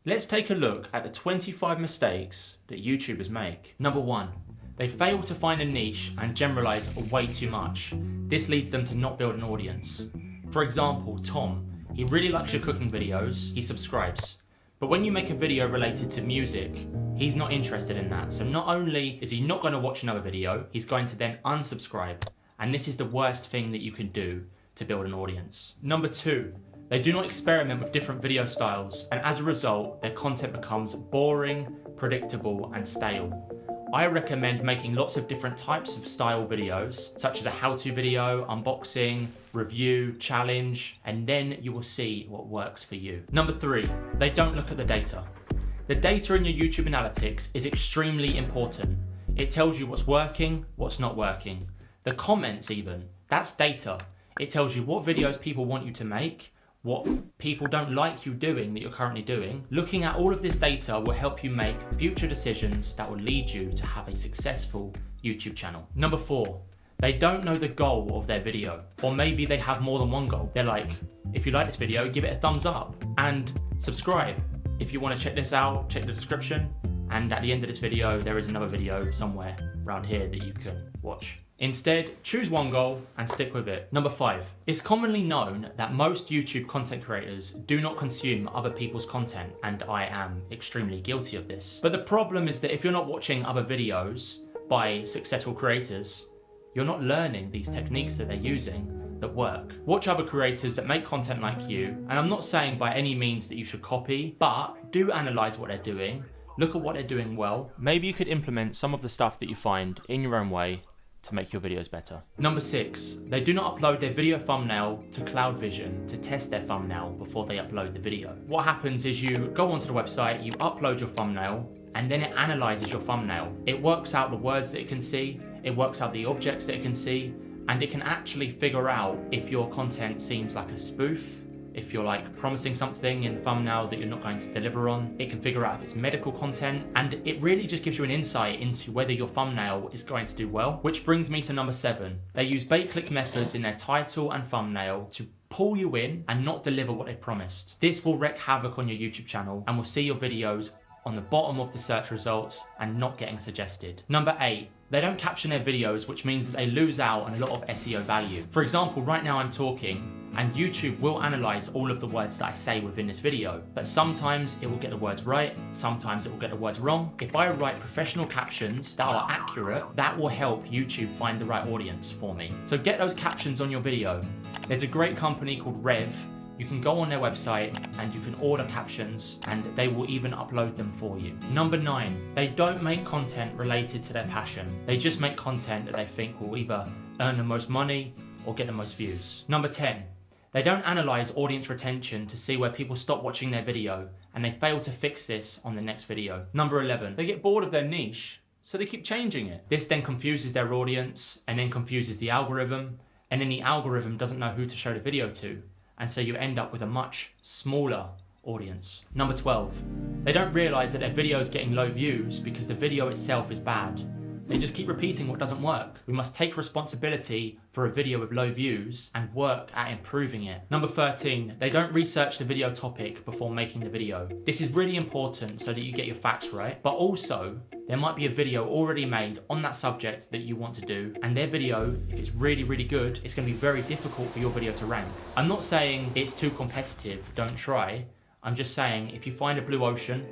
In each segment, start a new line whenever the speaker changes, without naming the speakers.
Let's take a look at the 25 mistakes that YouTubers make. Number 1, they fail to find a niche and generalize way too much. This leads them to not build an audience. For example, Tom, he really likes your cooking videos, he subscribes. But when you make a video related to music, he's not interested in that. So not only is he not going to watch another video, he's going to then unsubscribe. And this is the worst thing that you can do to build an audience. Number 2, they do not experiment with different video styles, and as a result, their content becomes boring, predictable, and stale. I recommend making lots of different types of style videos, such as a how-to video, unboxing, review, challenge, and then you will see what works for you. Number 3, they don't look at the data. The data in your YouTube analytics is extremely important. It tells you what's working, what's not working. The comments even, that's data. It tells you what videos people want you to make, what people don't like you doing that you're currently doing. Looking at all of this data will help you make future decisions that will lead you to have a successful YouTube channel. Number 4, they don't know the goal of their video, or maybe they have more than one goal. They're like, if you like this video, give it a thumbs up and subscribe. If you want to check this out, check the description. And at the end of this video, there is another video somewhere around here that you can watch. Instead, choose one goal and stick with it. Number 5, it's commonly known that most YouTube content creators do not consume other people's content, and I am extremely guilty of this. But the problem is that if you're not watching other videos by successful creators, you're not learning these techniques that they're using that work. Watch other creators that make content like you, and I'm not saying by any means that you should copy, but do analyze what they're doing, look at what they're doing well. Maybe you could implement some of the stuff that you find in your own way to make your videos better. Number 6, they do not upload their video thumbnail to CloudVision to test their thumbnail before they upload the video. What happens is you go onto the website, you upload your thumbnail, and then it analyzes your thumbnail. It works out the words that it can see, it works out the objects that it can see, and it can actually figure out if your content seems like a spoof, if you're like promising something in the thumbnail that you're not going to deliver on. It can figure out if it's medical content, and it really just gives you an insight into whether your thumbnail is going to do well. Which brings me to number 7. They use bait-click methods in their title and thumbnail to pull you in and not deliver what they promised. This will wreak havoc on your YouTube channel and will see your videos on the bottom of the search results and not getting suggested. Number 8, they don't caption their videos, which means that they lose out on a lot of SEO value. For example, right now I'm talking and YouTube will analyze all of the words that I say within this video, but sometimes it will get the words right, sometimes it will get the words wrong. If I write professional captions that are accurate, that will help YouTube find the right audience for me. So get those captions on your video. There's a great company called Rev. You can go on their website and you can order captions and they will even upload them for you. Number 9, they don't make content related to their passion. They just make content that they think will either earn the most money or get the most views. Number 10, they don't analyze audience retention to see where people stop watching their video, and they fail to fix this on the next video. Number 11, they get bored of their niche, so they keep changing it. This then confuses their audience and then confuses the algorithm, and then the algorithm doesn't know who to show the video to. And so you end up with a much smaller audience. Number 12, they don't realize that their video is getting low views because the video itself is bad. They just keep repeating what doesn't work. We must take responsibility for a video with low views and work at improving it. Number 13, they don't research the video topic before making the video. This is really important so that you get your facts right, but also there might be a video already made on that subject that you want to do, and their video, if it's really, really good, it's going to be very difficult for your video to rank. I'm not saying it's too competitive, don't try. I'm just saying if you find a blue ocean,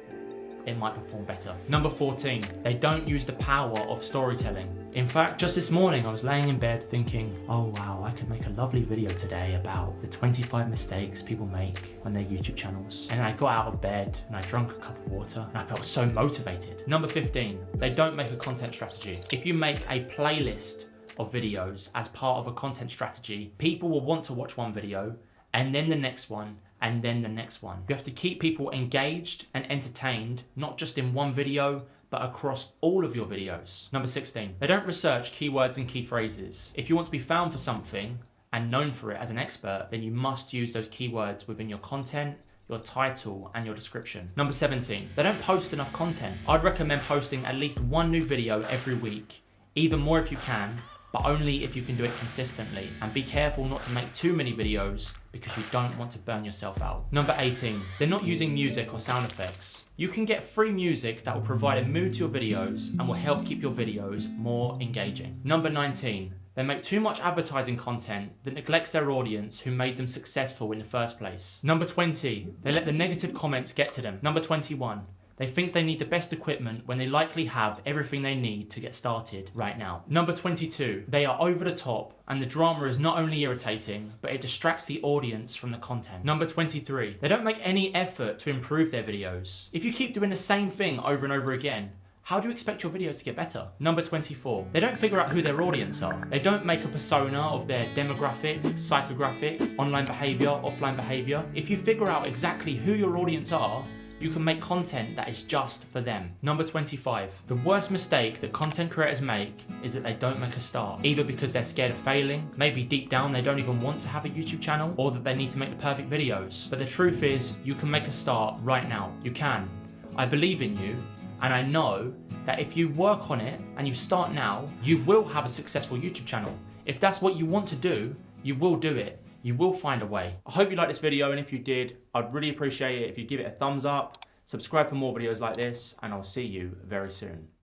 it might perform better. Number 14, they don't use the power of storytelling. In fact, just this morning I was laying in bed thinking, oh wow, I could make a lovely video today about the 25 mistakes people make on their YouTube channels. And I got out of bed and I drank a cup of water and I felt so motivated. Number 15, they don't make a content strategy. If you make a playlist of videos as part of a content strategy, people will want to watch one video and then the next one, and then the next one. You have to keep people engaged and entertained, not just in one video, but across all of your videos. Number 16, they don't research keywords and key phrases. If you want to be found for something and known for it as an expert, then you must use those keywords within your content, your title, and your description. Number 17, they don't post enough content. I'd recommend posting at least one new video every week, even more if you can, but only if you can do it consistently. And be careful not to make too many videos because you don't want to burn yourself out. Number 18, they're not using music or sound effects. You can get free music that will provide a mood to your videos and will help keep your videos more engaging. Number 19, they make too much advertising content that neglects their audience who made them successful in the first place. Number 20, they let the negative comments get to them. Number 21, they think they need the best equipment when they likely have everything they need to get started right now. Number 22, they are over the top and the drama is not only irritating, but it distracts the audience from the content. Number 23, they don't make any effort to improve their videos. If you keep doing the same thing over and over again, how do you expect your videos to get better? Number 24, they don't figure out who their audience are. They don't make a persona of their demographic, psychographic, online behavior, offline behavior. If you figure out exactly who your audience are, you can make content that is just for them. Number 25, the worst mistake that content creators make is that they don't make a start. Either because they're scared of failing, maybe deep down they don't even want to have a YouTube channel, or that they need to make the perfect videos. But the truth is, you can make a start right now. You can. I believe in you. And I know that if you work on it and you start now, you will have a successful YouTube channel. If that's what you want to do, you will do it. You will find a way. I hope you liked this video, and if you did, I'd really appreciate it if you give it a thumbs up, subscribe for more videos like this, and I'll see you very soon.